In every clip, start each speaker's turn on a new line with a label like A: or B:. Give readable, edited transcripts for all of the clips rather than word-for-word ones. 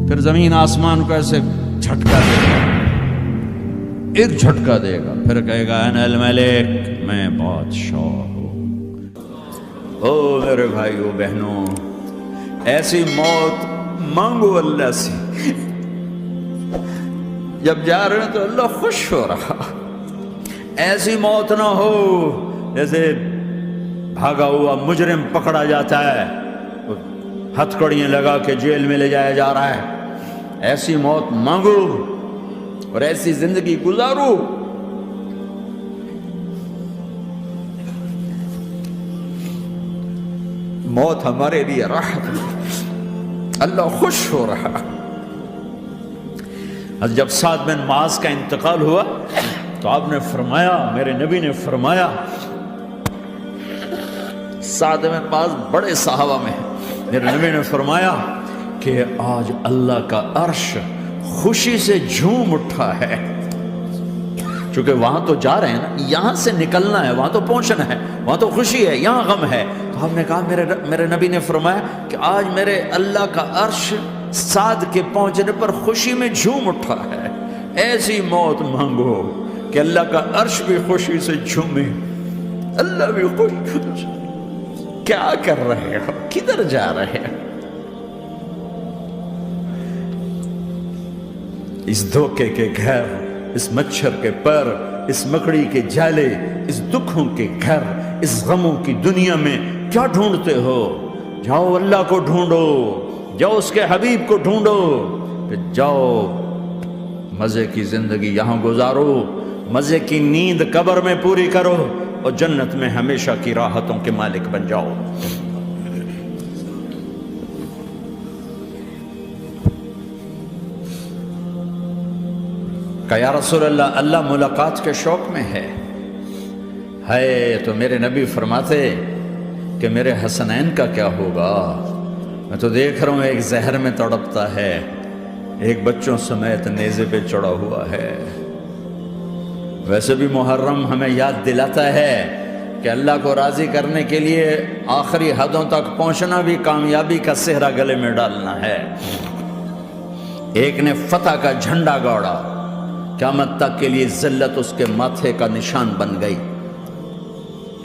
A: پھر زمین آسمان کو ایسے جھٹکا دے گا، ایک جھٹکا دے گا، پھر کہے گا انا الملک، میں بادشاہ ہوں۔ او میرے بھائیو بہنوں، ایسی موت مانگو اللہ سے۔ جب جا رہے ہیں تو اللہ خوش ہو رہا، ایسی موت نہ ہو جیسے بھاگا ہوا مجرم پکڑا جاتا ہے، ہتھکڑیاں لگا کے جیل میں لے جایا جا رہا ہے۔ ایسی موت مانگو اور ایسی زندگی گزارو۔ موت ہمارے لیے راحت ہے، اللہ خوش ہو رہا۔ جب سعد بن معاذ کا انتقال ہوا تو آپ نے فرمایا، میرے نبی نے فرمایا، سعد بن معاذ بڑے صحابہ میں ہیں، میرے نبی نے فرمایا کہ آج اللہ کا عرش خوشی سے جھوم اٹھا ہے، چونکہ وہاں تو جا رہے ہیں نا، یہاں سے نکلنا ہے، وہاں تو پہنچنا ہے، وہاں تو خوشی ہے، یہاں غم ہے۔ تو ہم نے کہا، میرے نبی نے فرمایا کہ آج میرے اللہ کا عرش سعد کے پہنچنے پر خوشی میں جھوم اٹھا ہے۔ ایسی موت مانگو کہ اللہ کا عرش بھی خوشی سے جھومے، اللہ بھی خوش۔ کیا کر رہے ہو؟ کدھر جا رہے ہو؟ اس دھوکے کے گھر، اس مچھر کے پر، اس مکڑی کے جالے، اس دکھوں کے گھر، اس غموں کی دنیا میں کیا ڈھونڈتے ہو؟ جاؤ اللہ کو ڈھونڈو، جاؤ اس کے حبیب کو ڈھونڈو، پھر جاؤ مزے کی زندگی یہاں گزارو، مزے کی نیند قبر میں پوری کرو، اور جنت میں ہمیشہ کی راحتوں کے مالک بن جاؤ۔ کہ یا رسول اللہ، اللہ ملاقات کے شوق میں ہے۔ تو میرے نبی فرماتے کہ میرے حسنین کا کیا ہوگا؟ میں تو دیکھ رہا ہوں ایک زہر میں تڑپتا ہے، ایک بچوں سمیت نیزے پہ چڑھا ہوا ہے۔ ویسے بھی محرم ہمیں یاد دلاتا ہے کہ اللہ کو راضی کرنے کے لیے آخری حدوں تک پہنچنا بھی کامیابی کا صحرا گلے میں ڈالنا ہے۔ ایک نے فتح کا جھنڈا گاڑا، قیامت تک کے لیے ذلت اس کے ماتھے کا نشان بن گئی۔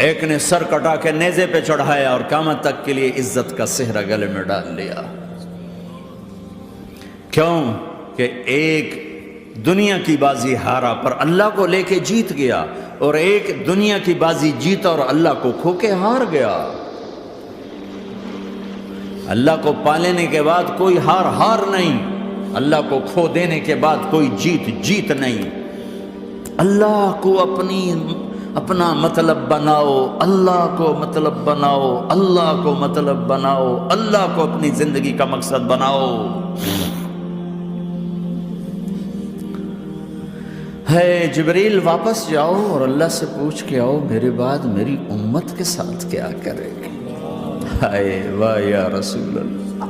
A: ایک نے سر کٹا کے نیزے پہ چڑھایا اور قیامت تک کے لیے عزت کا صحرا گلے میں ڈال لیا۔ کیوں کہ ایک دنیا کی بازی ہارا پر اللہ کو لے کے جیت گیا، اور ایک دنیا کی بازی جیتا اور اللہ کو کھو کے ہار گیا۔ اللہ کو پانے کے بعد کوئی ہار نہیں، اللہ کو کھو دینے کے بعد کوئی جیت نہیں۔ اللہ کو اپنا مطلب بناؤ، اللہ کو مطلب بناؤ، اللہ کو مطلب بناؤ، اللہ کو اپنی زندگی کا مقصد بناؤ۔ جبریل واپس جاؤ اور اللہ سے پوچھ کے آؤ، میرے بعد میری امت کے ساتھ کیا کرے گی؟ واہ یا رسول اللہ۔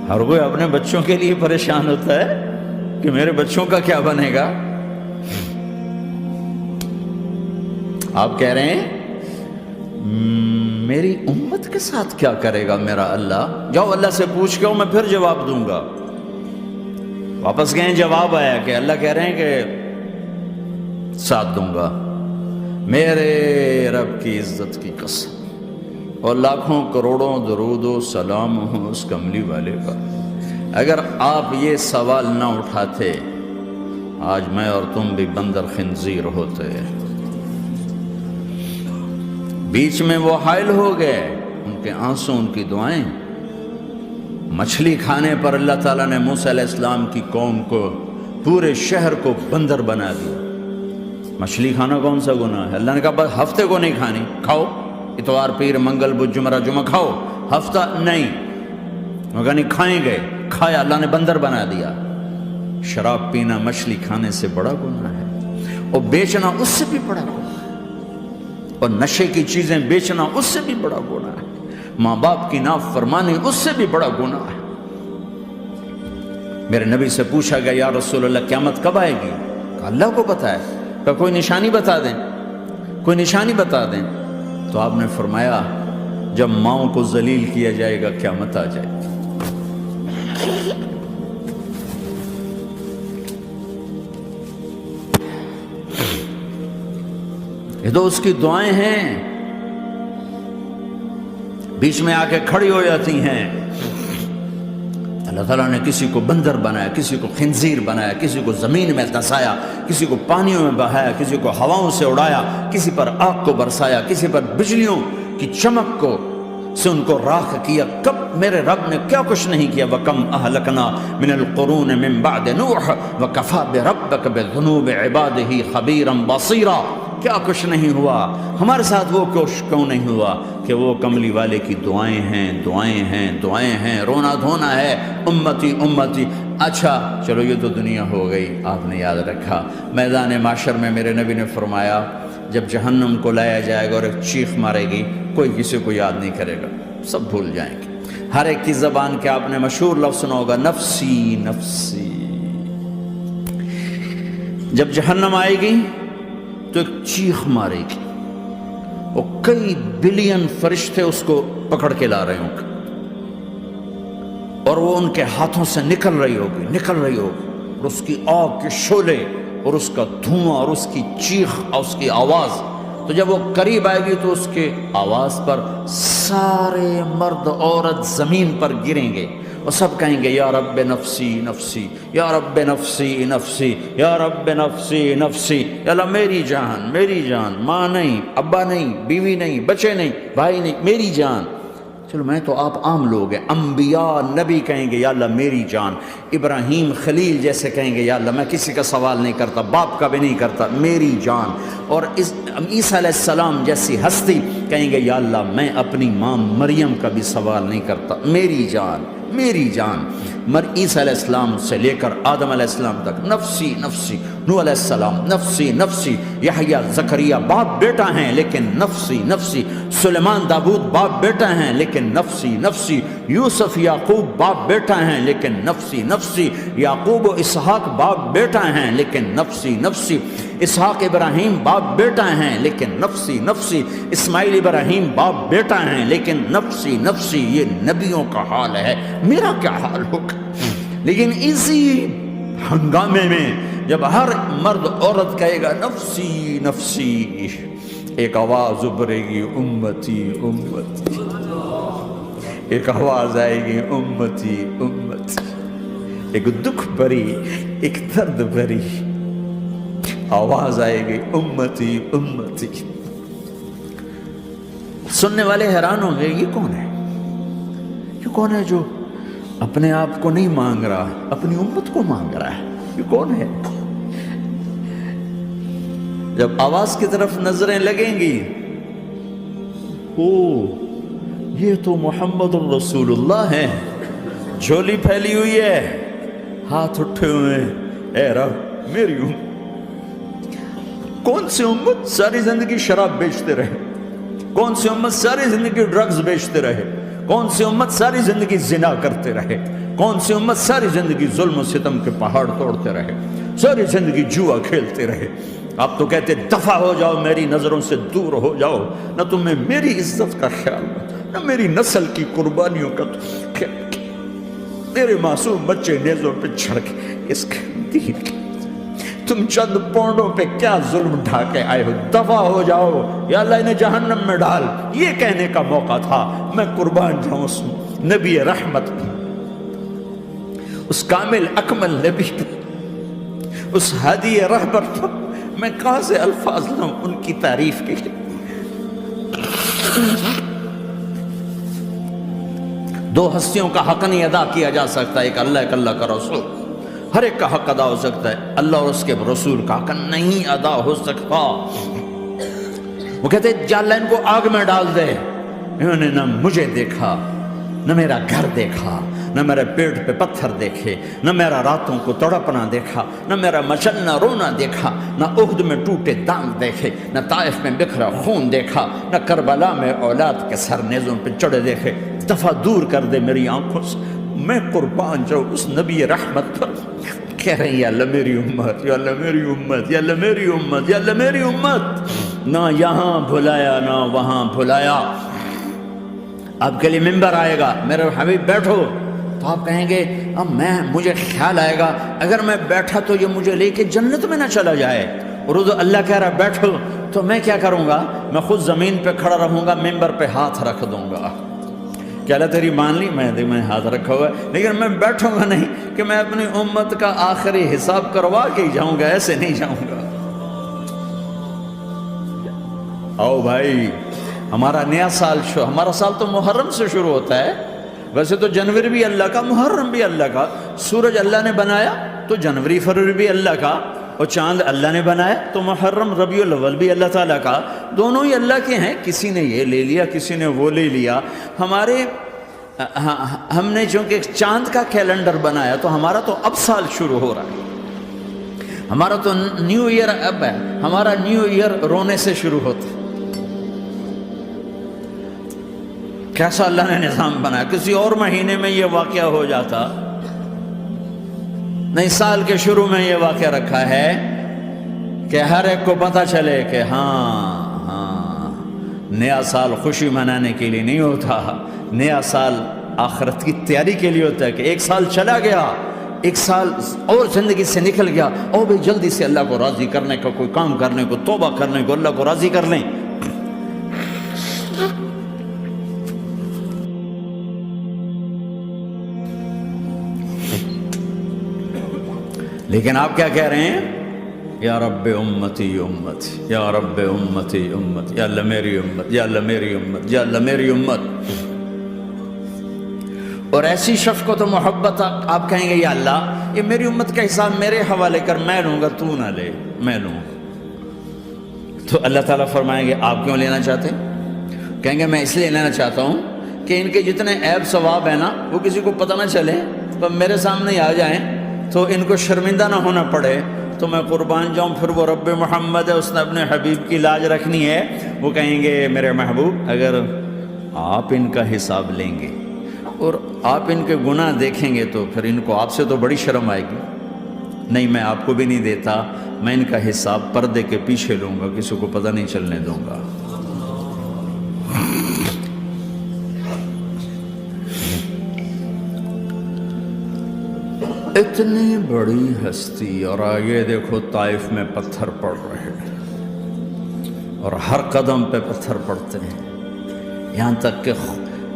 A: ہر کوئی اپنے بچوں کے لیے پریشان ہوتا ہے کہ میرے بچوں کا کیا بنے گا۔ آپ کہہ رہے ہیں میری امت کے ساتھ کیا کرے گا میرا اللہ؟ جاؤ اللہ سے پوچھ کے میں پھر جواب دوں گا۔ واپس گئے، جواب آیا کہ اللہ کہہ رہے ہیں کہ ساتھ دوں گا، میرے رب کی عزت کی قسم، اور لاکھوں کروڑوں درود و سلام ہوں اس کملی والے کا۔ اگر آپ یہ سوال نہ اٹھاتے، آج میں اور تم بھی بندر خنزیر ہوتے۔ بیچ میں وہ حائل ہو گئے، ان کے آنسو، ان کی دعائیں۔ مچھلی کھانے پر اللہ تعالیٰ نے موسیٰ علیہ السلام کی قوم کو، پورے شہر کو بندر بنا دیا۔ مچھلی کھانا کون سا گناہ ہے؟ اللہ نے کہا بس ہفتے کو نہیں کھانی، کھاؤ، اتوار پیر منگل بدھ جمعہ جمعہ کھاؤ، ہفتہ نہیں۔ مگر نہیں کھائیں گے، کھایا، اللہ نے بندر بنا دیا۔ شراب پینا مچھلی کھانے سے بڑا گناہ ہے، اور بیچنا اس سے بھی بڑا گناہ ہے، اور نشے کی چیزیں بیچنا اس سے بھی بڑا گناہ ہے، ماں باپ کی نافرمانی اس سے بھی بڑا گناہ ہے۔ میرے نبی سے پوچھا گیا یا رسول اللہ قیامت کب آئے گی؟ کہا اللہ کو پتہ ہے۔ کہا کوئی نشانی بتا دیں، کوئی نشانی بتا دیں۔ تو آپ نے فرمایا جب ماؤں کو ذلیل کیا جائے گا قیامت آ جائے گی۔ یہ تو اس کی دعائیں ہیں، بیچ میں آ کے کھڑی ہو جاتی ہیں۔ اللہ تعالیٰ نے کسی کو بندر بنایا، کسی کو خنزیر بنایا، کسی کو زمین میں دھسایا، کسی کو پانیوں میں بہایا، کسی کو ہواؤں سے اڑایا، کسی پر آگ کو برسایا، کسی پر بجلیوں کی چمک کو سے ان کو راکھ کیا۔ کب میرے رب نے کیا کچھ نہیں کیا۔ وَكَمْ أَهْلَكْنَا مِنَ الْقُرُونِ مِنْ بَعْدِ نُوحٍ وَكَفَى بِرَبِّكَ بِذُنُوبِ عِبَادِهِ خَبِيرًا بَصِيرًا۔ کیا کچھ نہیں ہوا ہمارے ساتھ، وہ کچھ کیوں نہیں ہوا کہ وہ کملی والے کی دعائیں ہیں، دعائیں ہیں، دعائیں ہیں، رونا دھونا ہے، امتی امتی۔ اچھا چلو یہ تو دنیا ہو گئی، آپ نے یاد رکھا میدان معاشر میں میرے نبی نے فرمایا جب جہنم کو لایا جائے گا اور ایک چیخ مارے گی، کوئی کسی کو یاد نہیں کرے گا، سب بھول جائیں گے۔ ہر ایک کی زبان کے آپ نے مشہور لفظ سنا ہوگا، نفسی نفسی۔ جب جہنم آئے گی تو ایک چیخ مارے گی، اور کئی بلین فرشتے اس کو پکڑ کے لا رہے ہوں گے، اور وہ ان کے ہاتھوں سے نکل رہی ہوگی، اور اس کی آگ کے شعلے اور اس کا دھواں اور اس کی چیخ اور اس کی آواز۔ تو جب وہ قریب آئے گی تو اس کے آواز پر سارے مرد عورت زمین پر گریں گے اور سب کہیں گے یا رب نفسی نفسی، یا رب نفسی نفسی، یا رب نفسی نفسی۔ یا اللہ میری جان، میری جان، ماں نہیں، ابا نہیں، بیوی نہیں، بچے نہیں، بھائی نہیں، میری جان۔ چلو میں تو آپ عام لوگ ہیں، انبیاء نبی کہیں گے یا اللہ میری جان، ابراہیم خلیل جیسے کہیں گے یا اللہ میں کسی کا سوال نہیں کرتا، باپ کا بھی نہیں کرتا، میری جان۔ اور عیسیٰ علیہ السلام جیسی ہستی کہیں گے یا اللہ میں اپنی ماں مریم کا بھی سوال نہیں کرتا، میری جان، میری جان۔ عیسیٰ علیہ السلام سے لے کر آدم علیہ السلام تک نفسی نفسی، نوح علیہ السلام نفسی نفسی، یحییٰ زکریا باپ بیٹا ہیں لیکن نفسی نفسی، سلیمان داؤد باپ بیٹا ہیں لیکن نفسی نفسی، یوسف یعقوب باپ بیٹا ہیں لیکن نفسی نفسی، یعقوب و اسحاق باپ بیٹا ہیں لیکن نفسی نفسی، اسحاق ابراہیم باپ بیٹا ہیں لیکن نفسی نفسی، اسماعیل ابراہیم باپ بیٹا ہیں لیکن نفسی نفسی۔ یہ نبیوں کا حال ہے، میرا کیا حال ہوگا؟ لیکن اسی ہنگامے میں جب ہر مرد عورت کہے گا نفسی نفسی، ایک آواز ابھرے گی امتی امتی، ایک آواز آئے گی امتی امتی، ایک دکھ بھری، ایک درد بھری آواز آئے گی امتی امتی۔ سننے والے حیران ہوں گے یہ کون ہے، یہ کون ہے جو اپنے آپ کو نہیں مانگ رہا، اپنی امت کو مانگ رہا ہے، یہ کون ہے؟ جب آواز کی طرف نظریں لگیں گی، او یہ تو محمد الرسول اللہ ہے، جھولی پھیلی ہوئی ہے، ہاتھ اٹھے ہوئے ہیں، اے رب میری امت۔ کون سی امت ساری زندگی شراب بیچتے رہے، کون سی امت ساری زندگی ڈرگز بیچتے رہے، کون سی امت ساری زندگی زنا کرتے رہے، کون سی امت ساری زندگی ظلم و ستم کے پہاڑ توڑتے رہے، ساری زندگی جوا کھیلتے رہے۔ آپ تو کہتے دفع ہو جاؤ، میری نظروں سے دور ہو جاؤ، نہ تمہیں میری عزت کا خیال، نہ میری نسل کی قربانیوں کا خیال، میرے معصوم بچے نیزوں پہ چڑھ کے اس کے دین کے تم چند پونڈوں پہ کیا ظلم ڈھا کے آئے ہو، دفع ہو جاؤ، یا اللہ انہیں جہنم میں ڈال۔ یہ کہنے کا موقع تھا، میں قربان جاؤں اس نبی رحمت پہ، اس کامل اکمل نبی پہ، اس ہادی رہبر پہ، میں کہاں سے الفاظ لوں ان کی تعریف کے لیے۔ دو ہستیوں کا حق نہیں ادا کیا جا سکتا، ایک اللہ، ایک اللہ کا رسول۔ ہر ایک کا حق ادا ہو سکتا ہے، اللہ اور اس کے رسول کا حق نہیں ادا ہو سکتا۔ وہ کہتے ہیں یا اللہ ان کو آگ میں ڈال دے، انہوں نے نہ مجھے دیکھا، نہ میرا گھر دیکھا، نہ میرے پیٹ پہ پتھر دیکھے، نہ میرا راتوں کو تڑپنا دیکھا، نہ میرا مچلنا رونا دیکھا، نہ احد میں ٹوٹے دانت دیکھے، نہ طائف میں بکھرا خون دیکھا، نہ کربلا میں اولاد کے سر نیزوں پہ چڑھے دیکھے۔ دفعہ دور کر دے میری آنکھوں سے، میں قربان جاؤں اس نبی رحمت پر۔ کہہ رہے ہیں یا اللہ میری امت، یا اللہ میری امت، یا اللہ میری امت، یا اللہ میری امت۔ نہ یہاں بھلایا نہ وہاں بھلایا، آپ کے لیے ممبر آئے گا، میرے حبیب بیٹھو، تو آپ کہیں گے اب مجھے خیال آئے گا اگر میں بیٹھا تو یہ مجھے لے کے جنت میں نہ چلا جائے، اور اللہ کہہ رہا بیٹھو، تو میں کیا کروں گا؟ میں خود زمین پہ کھڑا رہوں گا، ممبر پہ ہاتھ رکھ دوں گا کہ اللہ تیری مان لی، میں ہاتھ رکھا ہوا ہے، لیکن میں بیٹھوں گا نہیں کہ میں اپنی امت کا آخری حساب کروا کے ہی جاؤں گا، ایسے نہیں جاؤں گا۔ آؤ بھائی، ہمارا نیا سال ہمارا سال تو محرم سے شروع ہوتا ہے، ویسے تو جنوری بھی اللہ کا، محرم بھی اللہ کا، سورج اللہ نے بنایا تو جنوری فروری بھی اللہ کا، اور چاند اللہ نے بنایا تو محرم ربیع الاول بھی اللہ تعالیٰ کا، دونوں ہی اللہ کے ہیں، کسی نے یہ لے لیا کسی نے وہ لے لیا۔ ہم نے چونکہ چاند کا کیلنڈر بنایا تو ہمارا تو اب سال شروع ہو رہا ہے، ہمارا تو نیو ایئر اب ہے، ہمارا نیو ایئر رونے سے شروع ہوتا ہے۔ کیسا اللہ نے نظام بنایا، کسی اور مہینے میں یہ واقعہ ہو جاتا، نہیں سال کے شروع میں یہ واقعہ رکھا ہے کہ ہر ایک کو پتہ چلے کہ ہاں نیا سال خوشی منانے کے لیے نہیں ہوتا، نیا سال آخرت کی تیاری کے لیے ہوتا ہے کہ ایک سال چلا گیا، ایک سال اور زندگی سے نکل گیا، اور بھی جلدی سے اللہ کو راضی کرنے کا کوئی کام کرنے کو، توبہ کرنے کو، اللہ کو راضی کر لیں۔ لیکن آپ کیا کہہ رہے ہیں؟ یا رب امتی امت، یا رب امتی امت، یا اللہ میری امت، یا اللہ میری امت، یا اللہ میری امت۔ اور ایسی شفقت و محبت آپ کہیں گے یا اللہ یہ میری امت کا حساب میرے حوالے کر، میں لوں گا، تو نہ لے، میں لوں۔ تو اللہ تعالیٰ فرمائیں گے آپ کیوں لینا چاہتے؟ کہیں گے میں اس لیے لینا چاہتا ہوں کہ ان کے جتنے عیب ثواب ہیں نا وہ کسی کو پتہ نہ چلے، تو میرے سامنے آ جائیں تو ان کو شرمندہ نہ ہونا پڑے، تو میں قربان جاؤں۔ پھر وہ رب محمد ہے، اس نے اپنے حبیب کی لاج رکھنی ہے، وہ کہیں گے میرے محبوب اگر آپ ان کا حساب لیں گے اور آپ ان کے گناہ دیکھیں گے تو پھر ان کو آپ سے تو بڑی شرم آئے گی، نہیں میں آپ کو بھی نہیں دیتا، میں ان کا حساب پردے کے پیچھے لوں گا، کسی کو پتہ نہیں چلنے دوں گا۔ اتنی بڑی ہستی، اور آگے دیکھو طائف میں پتھر پڑ رہے ہیں، اور ہر قدم پہ پتھر پڑتے ہیں، یہاں تک کہ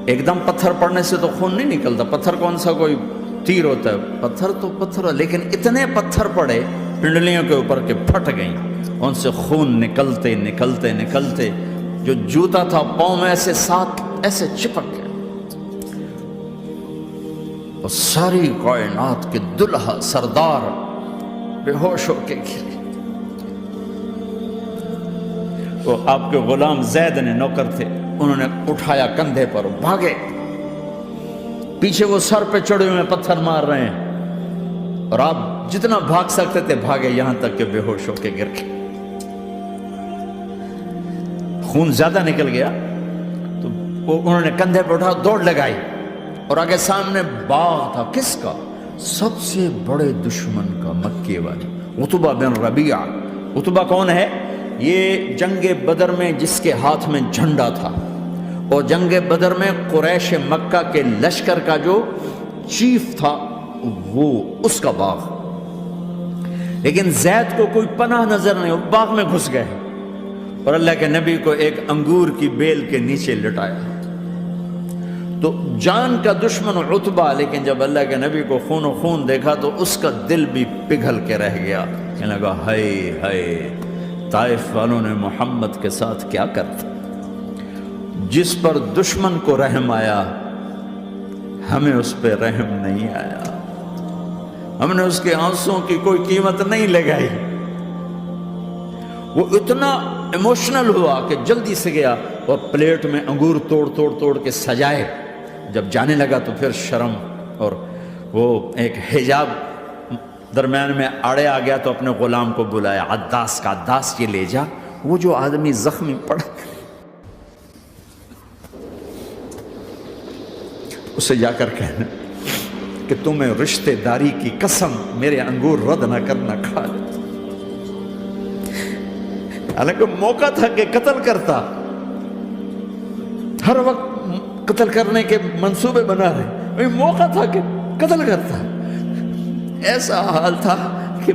A: ایک دم پتھر پڑنے سے تو خون نہیں نکلتا، پتھر کون سا کوئی تیر ہوتا ہے، پتھر تو پتھر، لیکن اتنے پتھر پڑے پنڈلیوں کے اوپر کہ پھٹ گئیں، ان سے خون نکلتے نکلتے نکلتے جو جوتا تھا پاؤں میں ایسے ساتھ ایسے چپک گئے، اور ساری کائنات کے دلہا سردار بے ہوش ہو کے گرے۔ وہ آپ کے غلام زید نے نوکر تھے، انہوں نے اٹھایا کندھے پر، بھاگے، پیچھے وہ سر پہ چڑھے ہوئے پتھر مار رہے ہیں، اور آپ جتنا بھاگ سکتے تھے بھاگے، یہاں تک کہ بے ہوش ہو کے گر گئے۔ خون زیادہ نکل گیا تو انہوں نے کندھے پہ اٹھا دوڑ لگائی، اور آگے سامنے باغ تھا، کس کا؟ سب سے بڑے دشمن کا، مکے والے عتبہ بن ربیعہ۔ عتبہ کون ہے؟ یہ جنگ بدر میں جس کے ہاتھ میں جھنڈا تھا، اور جنگ بدر میں قریش مکہ کے لشکر کا جو چیف تھا وہ اس کا باغ۔ لیکن زید کو کوئی پناہ نظر نہیں، وہ باغ میں گھس گئے، اور اللہ کے نبی کو ایک انگور کی بیل کے نیچے لٹایا۔ تو جان کا دشمن عتبہ، لیکن جب اللہ کے نبی کو خون و خون دیکھا تو اس کا دل بھی پگھل کے رہ گیا، کہنے لگا ہائے ہائے، طائف والوں نے محمد کے ساتھ کیا کرتا، جس پر دشمن کو رحم آیا ہمیں اس پہ رحم نہیں آیا، ہم نے اس کے آنسوں کی کوئی قیمت نہیں لگائی۔ وہ اتنا ایموشنل ہوا کہ جلدی سے گیا اور پلیٹ میں انگور توڑ کے سجائے، جب جانے لگا تو پھر شرم اور وہ ایک حجاب درمیان میں آڑے آ گیا، تو اپنے غلام کو بلایا، عداس کا، عداس یہ لے جا وہ جو آدمی زخمی پڑا، اسے جا کر کہنا کہ تمہیں رشتہ داری کی قسم میرے انگور رد نہ کرنا، کھا لیتا۔ حالانکہ موقع تھا کہ قتل کرتا، ہر وقت قتل کرنے کے منصوبے بنا رہے، وہی موقع تھا کہ قتل کرتا۔ ایسا حال تھا کہ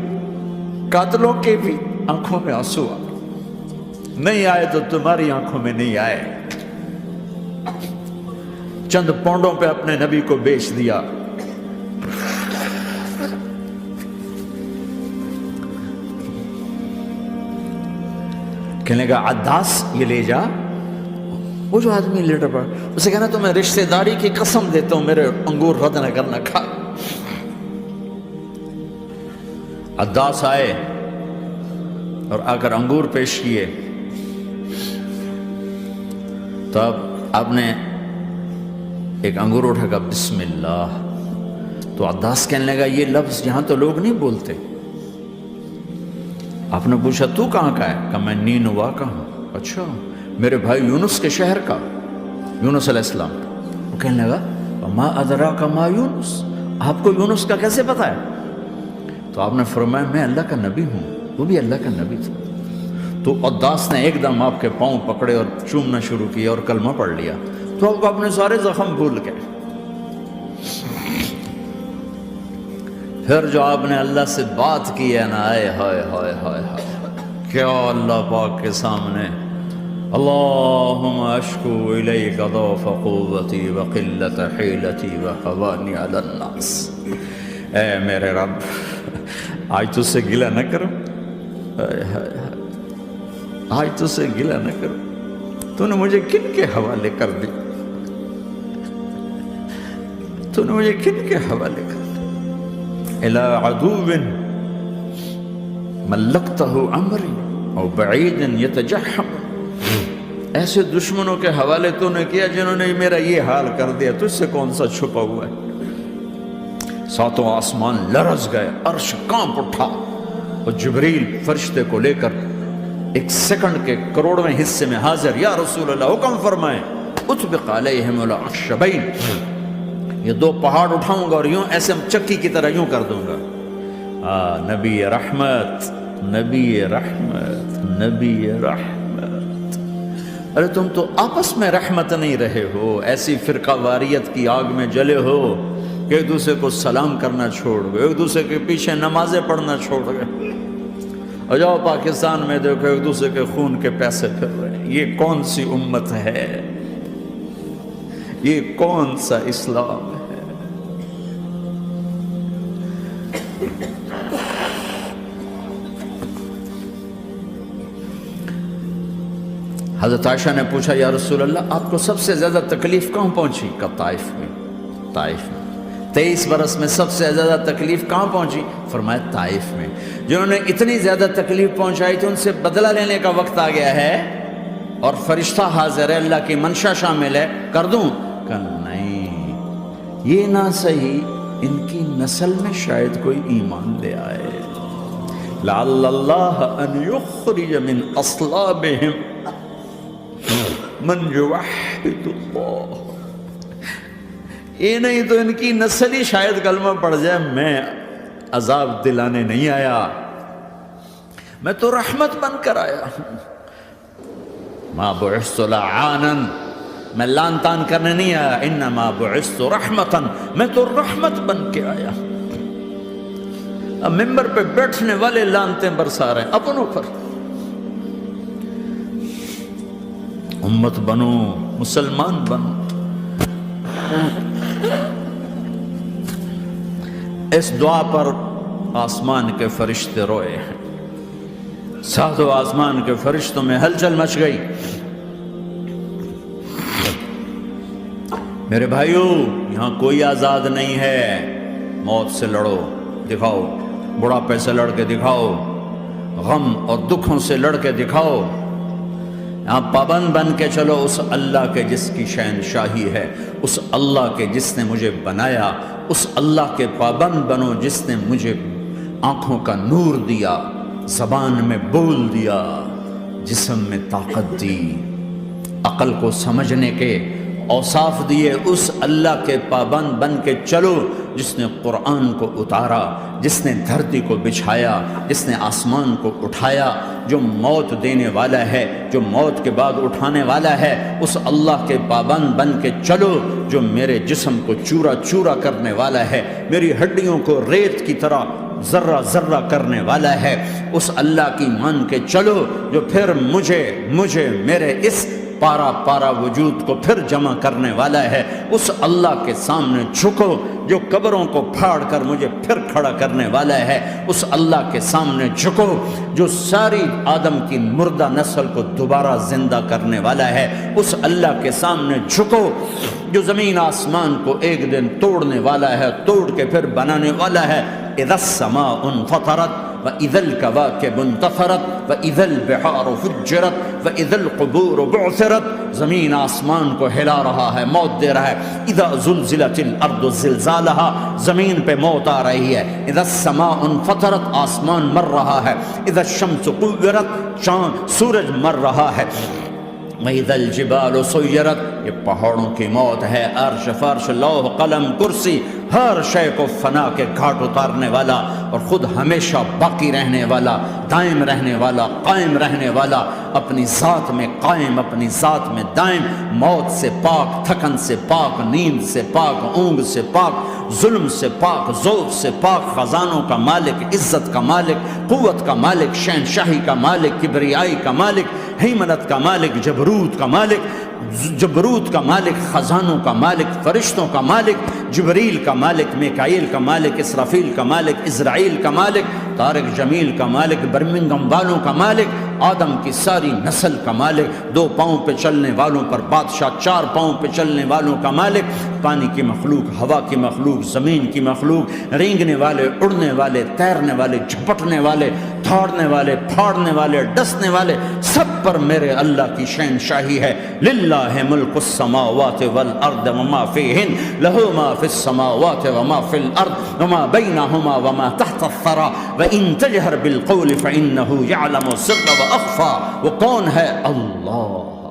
A: قاتلوں کے بھی آنکھوں میں آنسو آ نہیں آئے تو تمہاری آنکھوں میں نہیں آئے۔ چند پونڈوں پہ اپنے نبی کو بیچ دیا۔ کہنے لگا عداس یہ لے جا۔ وہ جو آدمی لیٹر پڑا اسے کہنا تو میں رشتہ داری کی قسم دیتا ہوں میرے انگور رد نہ کرنا کھا۔ عداس آئے اور آ کر انگور پیش کیے، تو اب آپ نے ایک انگور اٹھا کر بسم اللہ۔ تو عداس کہنے لگا یہ لفظ یہاں تو لوگ نہیں بولتے۔ آپ نے پوچھا تو کہاں کا ہے؟ کہا میں نینوا کا ہوں۔ اچھا، میرے بھائی یونس کے شہر کا، یونس علیہ السلام۔ وہ کہنے لگا ما ادراک ما یونس، آپ کو یونس کا کیسے پتا ہے؟ تو آپ نے فرمایا میں اللہ کا نبی ہوں، وہ بھی اللہ کا نبی تھا۔ تو عداس نے ایک دم آپ کے پاؤں پکڑے اور چومنا شروع کیا اور کلمہ پڑھ لیا، تو آپ اپنے سارے زخم بھول گئے۔ پھر جو آپ نے اللہ سے بات کی ہے نا، آئے ہائے ہائے ہائے ہائے، کیا اللہ پاک کے سامنے اللہم اشکو الیک ضعف قوتی وقلت حیلتی وحوانی علی الناس۔ اے میرے رب، آج تجھ سے گلہ نہ کروں، آج تجھ سے گلہ نہ کروں، تو نے مجھے کن کے حوالے کر دی، تو نے مجھے کن کے حوالے کر دی؟ الی عدو ملکتہ عمری او بعید یتجحم، ایسے دشمنوں کے حوالے تو نے کیا جنہوں نے میرا یہ حال کر دیا، تجھ سے کون سا چھپا ہوا ہے؟ ساتوں آسمان لرز گئے، عرش کانپ اٹھا، اور جبریل فرشتے کو لے کر ایک سیکنڈ کے کروڑویں حصے میں حاضر۔ یا رسول اللہ حکم فرمائیں اطبق علیہم الاخشبین، یہ دو پہاڑ اٹھاؤں گا اور یوں ایسے چکی کی طرح یوں کر دوں گا۔ نبی رحمت، نبی رحمت، نبی رحمت۔ ارے تم تو آپس میں رحمت نہیں رہے ہو، ایسی فرقہ واریت کی آگ میں جلے ہو کہ ایک دوسرے کو سلام کرنا چھوڑ گئے، ایک دوسرے کے پیچھے نمازیں پڑھنا چھوڑ گئے۔ اور جاؤ پاکستان میں دیکھو ایک دوسرے کے خون کے پیسے پھر رہے ہیں۔ یہ کون سی امت ہے؟ یہ کون سا اسلام ہے؟ حضرت عائشہ نے پوچھا یا رسول اللہ آپ کو سب سے زیادہ تکلیف کہاں پہنچی؟ کہا طائف میں۔ طائف میں 23 برس میں سب سے زیادہ تکلیف کہاں پہنچی؟ فرمایا طائف میں۔ جنہوں نے اتنی زیادہ تکلیف پہنچائی تھی ان سے بدلہ لینے کا وقت آ گیا ہے، اور فرشتہ حاضر ہے، اللہ کی منشا شامل ہے، کر دوں؟ کہ نہیں، یہ نہ صحیح، ان کی نسل میں شاید کوئی ایمان لے آئے، لعل اللہ ان یخرج من اصلابہم من یوحد اللہ۔ یہ نہیں تو ان کی نسل ہی شاید کلمہ پڑھ جائے۔ میں عذاب دلانے نہیں آیا، میں تو رحمت بن کر آیا ہوں۔ ما بعثت لعانا، میں لان تان کرنے نہیں آیا، انما بعثت رحمتا، میں تو رحمت بن کے آیا۔ اب ممبر پہ بیٹھنے والے لانتیں برسا رہے ہیں اپنوں پر۔ امت بنو، مسلمان بنو۔ اس دعا پر آسمان کے فرشتے روئے ہیں، ساتوں آسمان کے فرشتوں میں ہلچل مچ گئی۔ میرے بھائیو، یہاں کوئی آزاد نہیں ہے۔ موت سے لڑو، دکھاؤ، بڑھاپے سے لڑ کے دکھاؤ، غم اور دکھوں سے لڑ کے دکھاؤ۔ یہاں پابند بن کے چلو اس اللہ کے جس کی شہنشاہی ہے، اس اللہ کے جس نے مجھے بنایا، اس اللہ کے پابند بنو جس نے مجھے آنکھوں کا نور دیا، زبان میں بول دیا، جسم میں طاقت دی، عقل کو سمجھنے کے اوصاف دیے۔ اس اللہ کے پابند بن کے چلو جس نے قرآن کو اتارا، جس نے دھرتی کو بچھایا، جس نے آسمان کو اٹھایا، جو موت دینے والا ہے، جو موت کے بعد اٹھانے والا ہے، اس اللہ کے پابند بن کے چلو جو میرے جسم کو چورا چورا کرنے والا ہے، میری ہڈیوں کو ریت کی طرح ذرہ ذرہ کرنے والا ہے، اس اللہ کی مان کے چلو جو پھر مجھے میرے اس پارا پارا وجود کو پھر جمع کرنے والا ہے، اس اللہ کے سامنے جھکو جو قبروں کو پھاڑ کر مجھے پھر کھڑا کرنے والا ہے، اس اللہ کے سامنے جھکو جو ساری آدم کی مردہ نسل کو دوبارہ زندہ کرنے والا ہے، اس اللہ کے سامنے جھکو جو زمین آسمان کو ایک دن توڑنے والا ہے، توڑ کے پھر بنانے والا ہے۔ اذا السماء انفطرت وَإِذَا الْكَوَاكِبُ انتَثَرَتْ وَإِذَا الْبِحَارُ فُجِّرَتْ وَإِذَا الْقُبُورُ بُعْثِرَتْ، زمین آسمان کو ہلا رہا ہے، موت دے رہا ہے۔ اِذَا زُلْزِلَتِ الْأَرْضُ زِلْزَالَهَا، زمین پہ موت آ رہی ہے۔ اِذَا السَّمَاءُ انفطرت، آسمان مر رہا ہے۔ اِذَا الشَّمْسُ كُوِّرَتْ، سورج مر رہا ہے۔ وَإِذَا الْجِبَالُ سُيِّرَتْ، یہ پہاڑوں کی موت ہے۔ عرش فرش لوح قلم کرسی ہر شے کو فنا کے گھاٹ اتارنے والا اور خود ہمیشہ باقی رہنے والا، دائم رہنے والا، قائم رہنے والا، اپنی ذات میں قائم، اپنی ذات میں دائم، موت سے پاک، تھکن سے پاک، نیند سے پاک، اونگ سے پاک، ظلم سے پاک، ذوق سے پاک، خزانوں کا مالک، عزت کا مالک، قوت کا مالک، شہنشاہی کا مالک، کبریائی کا مالک، ہیمنت کا مالک، جبروت کا مالک، خزانوں کا مالک، فرشتوں کا مالک، جبریل کا مالک، میکائیل کا مالک، اسرافیل کا مالک، اسرائیل کا مالک، طارق جمیل کا مالک، برمنگم والوں کا مالک، آدم کی ساری نسل کا مالک، 2 پاؤں پہ چلنے والوں پر بادشاہ، 4 پاؤں پہ چلنے والوں کا مالک، پانی کی مخلوق، ہوا کی مخلوق، زمین کی مخلوق، رینگنے والے، اڑنے والے، تیرنے والے، جھپٹنے والے، دھاڑنے والے، پھاڑنے والے، ڈسنے والے، سب پر میرے اللہ کی شہنشاہی ہے۔ للہ ملک السماوات والارض وما فیہن، لہ ما فی السماوات وما فی الارض وما بینہما وما تحت الثری وان تجہر بالقول فانہ یعلم السر واخفی۔ وہ کون ہے؟ اللہ۔